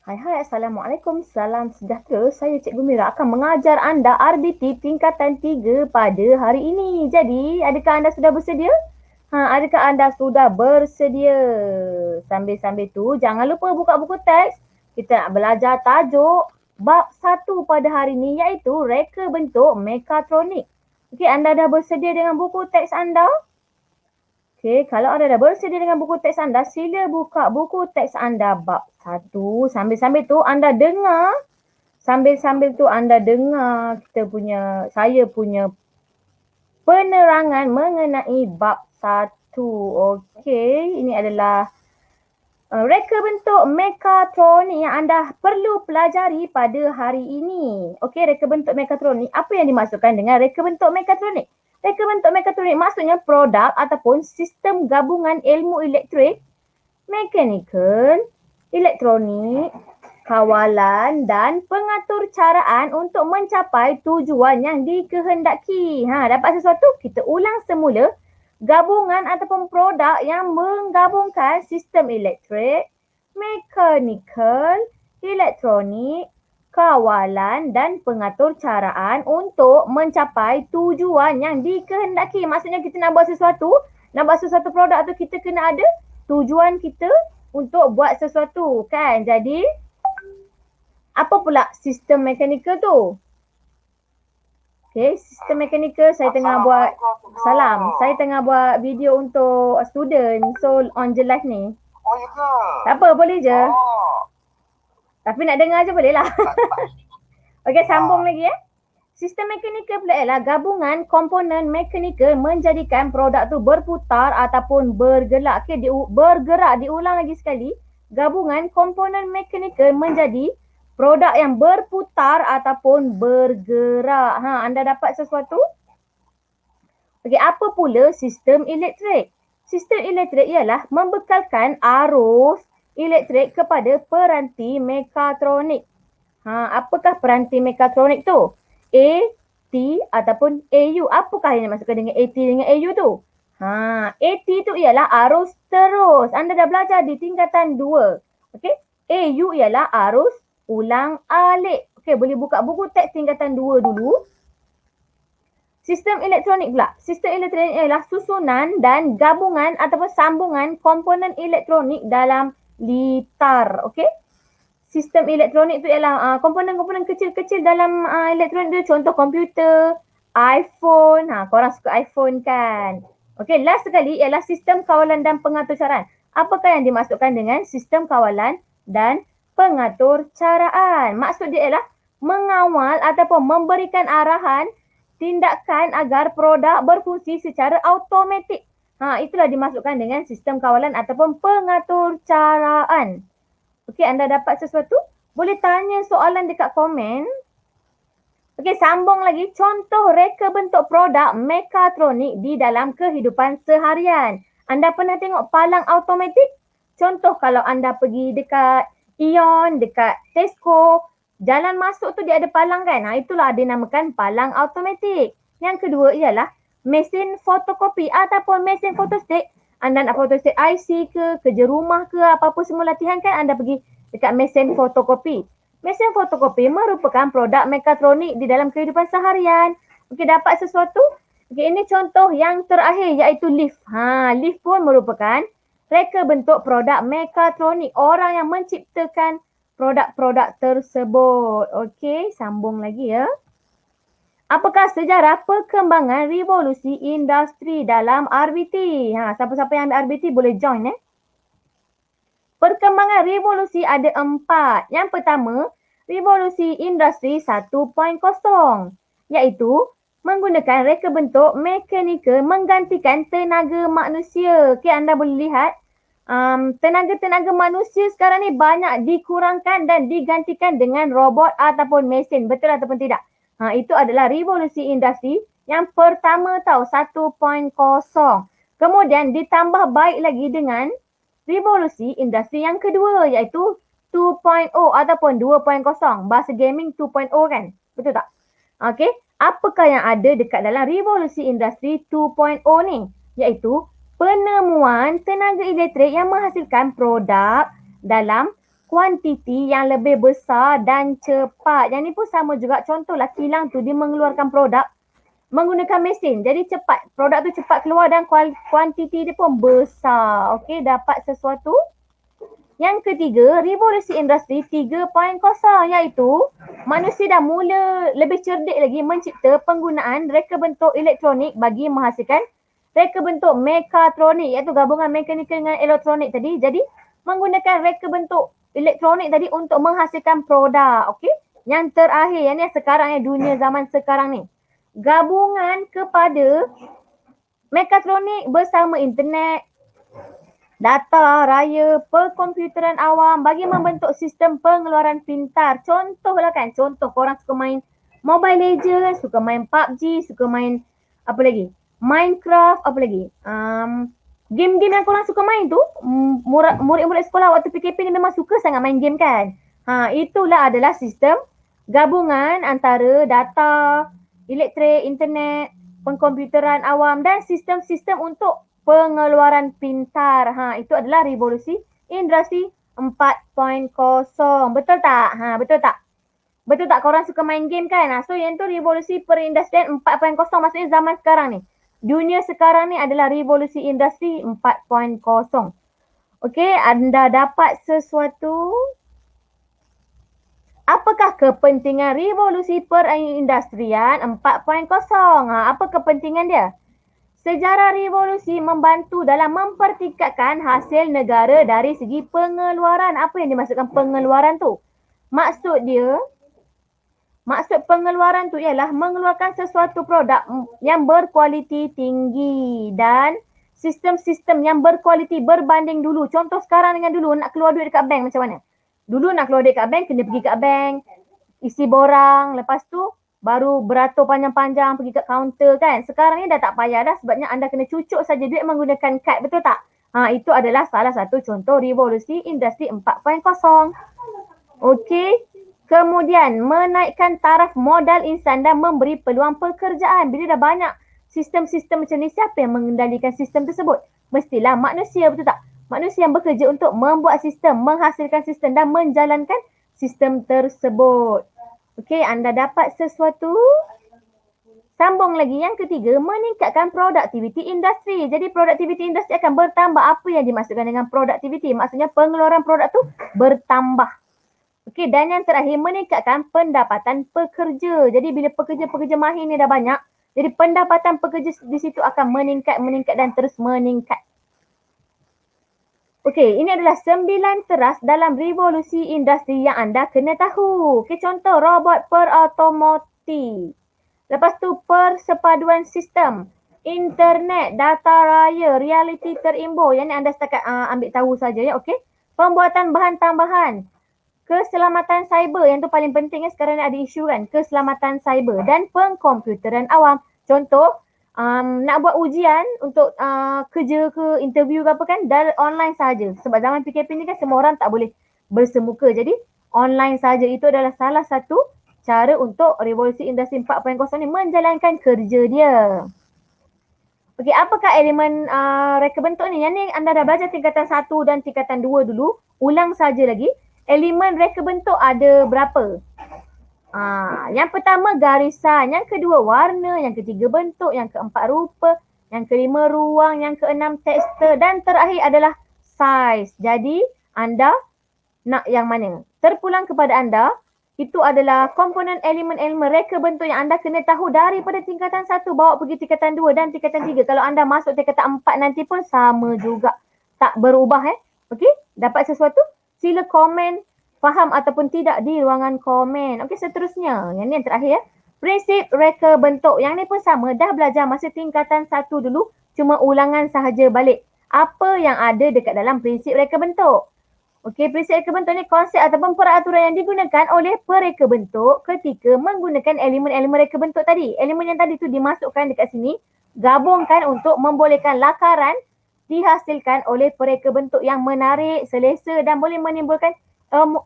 Hai, Assalamualaikum. Salam sejahtera. Saya Cikgu Mira akan mengajar anda RBT tingkatan 3 pada hari ini. Jadi, adakah anda sudah bersedia? Adakah anda sudah bersedia? Sambil-sambil tu, jangan lupa buka buku teks. Kita nak belajar tajuk bab 1 pada hari ini iaitu reka bentuk mekatronik. Okey, anda dah bersedia dengan buku teks anda? Okey, kalau anda dah bersedia dengan buku teks anda, sila buka buku teks anda bab 1. Sambil-sambil tu anda dengar, saya punya penerangan mengenai bab 1. Okey, ini adalah reka bentuk mekatronik yang anda perlu pelajari pada hari ini. Okey, reka bentuk mekatronik. Apa yang dimaksudkan dengan reka bentuk mekatronik? Reka bentuk mekatronik maksudnya produk ataupun sistem gabungan ilmu elektrik, mekanikal, elektronik, kawalan dan pengatur caraan untuk mencapai tujuan yang dikehendaki. Dapat sesuatu? Kita ulang semula. Gabungan ataupun produk yang menggabungkan sistem elektrik, mekanikal, elektronik, kawalan dan pengatur caraan untuk mencapai tujuan yang dikehendaki. Maksudnya kita nak buat sesuatu produk tu kita kena ada tujuan kita untuk buat sesuatu kan. Jadi apa pula sistem mekanikal tu? Okey, sistem mekanikal saya tengah buat video untuk student. So on je live ni. Oh ya ke? Tak apa, boleh je. Oh. Tapi nak dengar je boleh lah. Okey, sambung lagi Sistem mekanikal pula ialah gabungan komponen mekanikal menjadikan produk tu berputar ataupun bergerak. Okey, bergerak, diulang lagi sekali. Gabungan komponen mekanikal menjadi produk yang berputar ataupun bergerak. Anda dapat sesuatu? Okey, apa pula sistem elektrik? Sistem elektrik ialah membekalkan arus elektrik kepada peranti mekatronik. Apakah peranti mekatronik tu? A, T ataupun AU. Apakah yang dimaksudkan dengan AT dengan AU tu? AT tu ialah arus terus. Anda dah belajar di tingkatan 2. Okey? AU ialah arus ulang alik. Okey, boleh buka buku teks tingkatan 2 dulu. Sistem elektronik pula. Sistem elektronik ialah susunan dan gabungan ataupun sambungan komponen elektronik dalam litar. Okey? Sistem elektronik tu ialah komponen-komponen kecil-kecil dalam elektronik tu. Contoh komputer, iPhone. Korang suka iPhone kan? Okey, last sekali ialah sistem kawalan dan pengatur caraan. Apakah yang dimaksudkan dengan sistem kawalan dan pengatur caraan? Maksud dia ialah mengawal ataupun memberikan arahan tindakan agar produk berfungsi secara automatik. Itulah dimasukkan dengan sistem kawalan ataupun pengatur caraan. Okey, anda dapat sesuatu? Boleh tanya soalan dekat komen. Okey, sambung lagi. Contoh reka bentuk produk mekatronik di dalam kehidupan seharian. Anda pernah tengok palang automatik? Contoh kalau anda pergi dekat Ion, dekat Tesco, jalan masuk tu dia ada palang kan? Itulah dinamakan palang automatik. Yang kedua ialah mesin fotokopi ataupun mesin fotostat. Anda nak fotostat IC ke, kerja rumah ke, apa-apa semua latihan kan, anda pergi dekat mesin fotokopi. Mesin fotokopi merupakan produk mekatronik di dalam kehidupan seharian. Okey, dapat sesuatu? Okey, ini contoh yang terakhir iaitu lift. Lift pun merupakan reka bentuk produk mekatronik. Orang yang menciptakan produk-produk tersebut. Okey, sambung lagi ya. Apakah sejarah perkembangan revolusi industri dalam RBT? Siapa-siapa yang ambil RBT boleh join Perkembangan revolusi ada 4. Yang pertama, revolusi industri 1.0 iaitu menggunakan reka bentuk mekanikal menggantikan tenaga manusia. Okey, anda boleh lihat tenaga-tenaga manusia sekarang ni banyak dikurangkan dan digantikan dengan robot ataupun mesin. Betul ataupun tidak? Itu adalah revolusi industri yang pertama 1.0. Kemudian ditambah baik lagi dengan revolusi industri yang kedua iaitu 2.0 ataupun 2.0. Bahasa gaming 2.0 kan? Betul tak? Okey, apakah yang ada dekat dalam revolusi industri 2.0 ni? Iaitu penemuan tenaga elektrik yang menghasilkan produk dalam kuantiti yang lebih besar dan cepat. Yang ni pun sama juga. Contohlah kilang tu dia mengeluarkan produk menggunakan mesin. Jadi cepat. Produk tu cepat keluar dan kuantiti dia pun besar. Okey, dapat sesuatu. Yang ketiga, revolusi industri 3.0 iaitu manusia dah mula lebih cerdik lagi mencipta penggunaan reka bentuk elektronik bagi menghasilkan reka bentuk mekatronik iaitu gabungan mekanikal dengan elektronik tadi. Jadi menggunakan reka bentuk elektronik tadi untuk menghasilkan produk. Okey. Yang terakhir, yang ni sekarang ni dunia zaman sekarang ni. Gabungan kepada mekatronik bersama internet, data raya, perkomputeran awam bagi membentuk sistem pengeluaran pintar. Contohlah kan, contoh korang suka main Mobile Legends, suka main PUBG, suka main apa lagi? Minecraft, apa lagi? Game-game yang korang suka main tu, murid-murid sekolah waktu PKP ni memang suka sangat main game kan? Itulah adalah sistem gabungan antara data, elektrik, internet, perkomputeran awam dan sistem-sistem untuk pengeluaran pintar. Itu adalah revolusi industri 4.0. Betul tak? Betul tak? Betul tak korang suka main game kan? So yang tu revolusi perindustrian 4.0 maksudnya zaman sekarang ni. Dunia sekarang ni adalah revolusi industri 4.0. Okey, anda dapat sesuatu? Apakah kepentingan revolusi perindustrian 4.0? Apa kepentingan dia? Sejarah revolusi membantu dalam mempertingkatkan hasil negara dari segi pengeluaran. Apa yang dimaksudkan pengeluaran tu? Maksud pengeluaran tu ialah mengeluarkan sesuatu produk yang berkualiti tinggi dan sistem-sistem yang berkualiti berbanding dulu. Contoh sekarang dengan dulu nak keluar duit dekat bank macam mana? Dulu nak keluar duit dekat bank kena pergi kat bank, isi borang, lepas tu baru beratur panjang-panjang pergi kat kaunter kan. Sekarang ni dah tak payah dah sebabnya anda kena cucuk saja duit menggunakan kad, betul tak? Itu adalah salah satu contoh revolusi industri 4.0. Okey. Kemudian menaikkan taraf modal insan dan memberi peluang pekerjaan. Bila dah banyak sistem-sistem macam ni, siapa yang mengendalikan sistem tersebut? Mestilah manusia, betul tak? Manusia yang bekerja untuk membuat sistem, menghasilkan sistem dan menjalankan sistem tersebut. Okey, anda dapat sesuatu? Sambung lagi. Yang ketiga, meningkatkan produktiviti industri. Jadi produktiviti industri akan bertambah. Apa yang dimaksudkan dengan produktiviti? Maksudnya pengeluaran produk tu bertambah. Okey, dan yang terakhir, meningkatkan pendapatan pekerja. Jadi bila pekerja-pekerja mahir ni dah banyak, jadi pendapatan pekerja di situ akan meningkat dan terus meningkat. Okey, ini adalah 9 teras dalam revolusi industri yang anda kena tahu. Okey, contoh robot perautomotif. Lepas tu persepaduan sistem, internet, data raya, realiti terimbul. Yang ni anda setakat ambil tahu saja ya, okey. Pembuatan bahan tambahan, keselamatan cyber yang tu paling penting sekarang ni ada isu kan, keselamatan cyber dan pengkomputeran awam. Contoh, nak buat ujian untuk kerja ke interview ke apa kan, dari online saja. Sebab zaman PKP ni kan semua orang tak boleh bersemuka. Jadi online saja itu adalah salah satu cara untuk revolusi industri 4.0 ni menjalankan kerja dia. Okey, apakah elemen reka bentuk ni? Yang ni anda dah belajar tingkatan 1 dan tingkatan 2 dulu. Ulang saja lagi. Elemen reka bentuk ada berapa? Yang pertama garisan, yang kedua warna, yang ketiga bentuk, yang keempat rupa, yang kelima ruang, yang keenam tekstur dan terakhir adalah saiz. Jadi anda nak yang mana? Terpulang kepada anda, itu adalah komponen elemen-elemen reka bentuk yang anda kena tahu daripada tingkatan 1 bawa pergi tingkatan 2 dan tingkatan 3. Kalau anda masuk tingkatan 4 nanti pun sama juga. Tak berubah Okey, dapat sesuatu? Sila komen faham ataupun tidak di ruangan komen. Okey, seterusnya. Yang ni yang terakhir prinsip reka bentuk. Yang ni pun sama. Dah belajar masa tingkatan 1 dulu. Cuma ulangan sahaja balik. Apa yang ada dekat dalam prinsip reka bentuk? Okey, prinsip reka bentuk ni konsep ataupun peraturan yang digunakan oleh pereka bentuk ketika menggunakan elemen-elemen reka bentuk tadi. Elemen yang tadi tu dimasukkan dekat sini. Gabungkan untuk membolehkan lakaran dihasilkan oleh pereka bentuk yang menarik, selesa dan boleh menimbulkan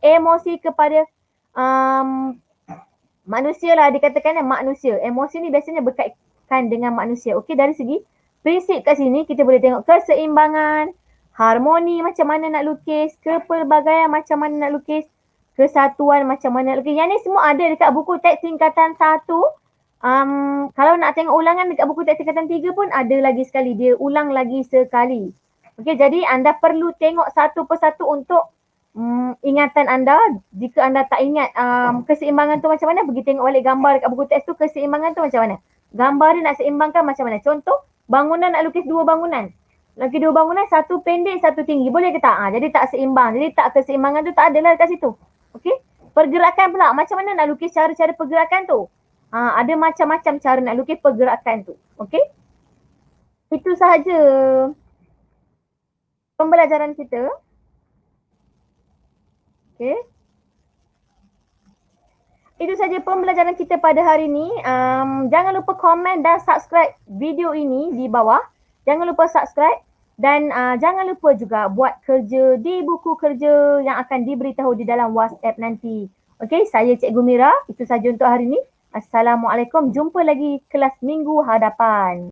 emosi kepada manusia lah, dikatakan manusia. Emosi ni biasanya berkaitan dengan manusia. Okey, dari segi prinsip kat sini kita boleh tengok keseimbangan, harmoni macam mana nak lukis, kepelbagaian macam mana nak lukis, kesatuan macam mana nak lukis. Yang ni semua ada dekat buku teks tingkatan 1. Kalau nak tengok ulangan dekat buku teks tingkatan 3 pun ada lagi sekali. Dia ulang lagi sekali. Okey, jadi anda perlu tengok satu persatu untuk ingatan anda. Jika anda tak ingat keseimbangan tu macam mana, pergi tengok balik gambar dekat buku teks tu, keseimbangan tu macam mana. Gambar dia nak seimbangkan macam mana. Contoh, bangunan nak lukis 2 bangunan. Lagi 2 bangunan, satu pendek, satu tinggi. Boleh ke tak? Jadi tak seimbang. Jadi tak keseimbangan tu tak adalah dekat situ. Okey. Pergerakan pula. Macam mana nak lukis cara-cara pergerakan tu? Ada macam-macam cara nak lukis pergerakan tu. Okey. Itu sahaja pembelajaran kita. Okey. Itu saja pembelajaran kita pada hari ini. Jangan lupa komen dan subscribe video ini di bawah. Jangan lupa subscribe. Dan jangan lupa juga buat kerja di buku kerja yang akan diberitahu di dalam WhatsApp nanti. Okey, saya Cikgu Mira. Itu saja untuk hari ini. Assalamualaikum. Jumpa lagi kelas minggu hadapan.